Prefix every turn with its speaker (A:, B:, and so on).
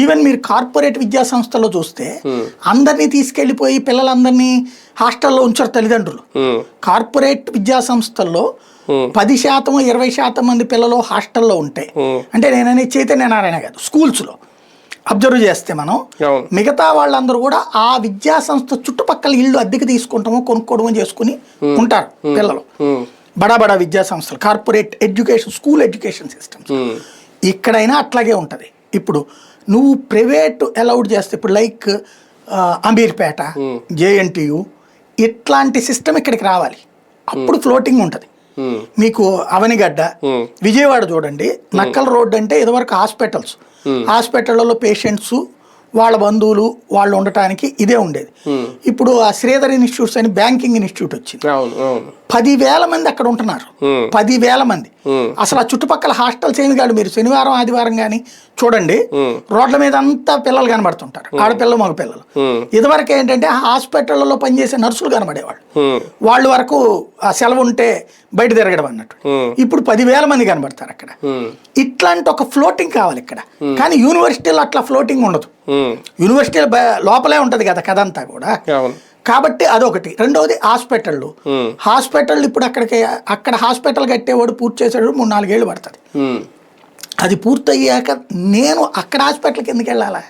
A: Even మీరు corporate విద్యా సంస్థల్లో చూస్తే అందరినీ తీసుకెళ్లిపోయి పిల్లలందరినీ హాస్టల్లో ఉంచారు తల్లిదండ్రులు. కార్పొరేట్ విద్యా సంస్థల్లో 10% 20% మంది పిల్లలు హాస్టల్లో ఉంటే, అంటే నేననే చైతన్య నారాయణ కాదు, స్కూల్స్లో అబ్జర్వ్ చేస్తే మనం మిగతా వాళ్ళందరూ కూడా ఆ విద్యా సంస్థ చుట్టుపక్కల ఇల్లు అద్దెకి తీసుకుంటామో కొనుక్కోవడమో చేసుకుని ఉంటారు పిల్లలు. బడా బడా విద్యా సంస్థలు, corporate education, school education systems. ఇక్కడైనా అట్లాగే ఉంటుంది. ఇప్పుడు నువ్వు ప్రైవేట్ అలౌడ్ చేస్తే, ఇప్పుడు లైక్ అమీర్పేట, జేఎన్టీయు ఇట్లాంటి సిస్టమ్ ఇక్కడికి రావాలి. అప్పుడు ఫ్లోటింగ్ ఉంటుంది. మీకు అవనిగడ్డ, విజయవాడ చూడండి, నక్కల్ రోడ్ అంటే ఇదివరకు హాస్పిటల్స్, హాస్పిటల్లో పేషెంట్స్ వాళ్ళ బంధువులు వాళ్ళు ఉండటానికి ఇదే ఉండేది. ఇప్పుడు ఆ శ్రీధర్ ఇన్స్టిట్యూట్స్ అని బ్యాంకింగ్ ఇన్స్టిట్యూట్ వచ్చింది. 10,000 మంది అక్కడ ఉంటున్నారు. 10,000 మంది. అసలు ఆ చుట్టుపక్కల హాస్టల్స్ ఏమి కాదు. మీరు శనివారం ఆదివారం కానీ చూడండి, రోడ్ల మీద అంతా పిల్లలు కనబడుతుంటారు, ఆడపిల్లలు మగ పిల్లలు. ఇదివరకు ఏంటంటే హాస్పిటల్లో పనిచేసే నర్సులు కనబడేవాళ్ళు, వాళ్ళు వరకు ఆ సెలవు ఉంటే బయట తిరగడం అన్నట్టు. ఇప్పుడు 10,000 మంది కనబడతారు అక్కడ. ఇట్లాంటి ఒక ఫ్లోటింగ్ కావాలి ఇక్కడ. కానీ యూనివర్సిటీలో అట్లా ఫ్లోటింగ్ ఉండదు. యూనివర్సిటీ లోపలే ఉంటది కదా కథ అంతా కూడా. కాబట్టి అదొకటి. రెండవది హాస్పిటల్ ఇప్పుడు అక్కడ హాస్పిటల్ కట్టేవాడు పూర్తి చేసేవాడు 3-4 ఏళ్ళు పడుతుంది. అది పూర్తయ్యాక నేను అక్కడ హాస్పిటల్కి ఎందుకు వెళ్ళాలా?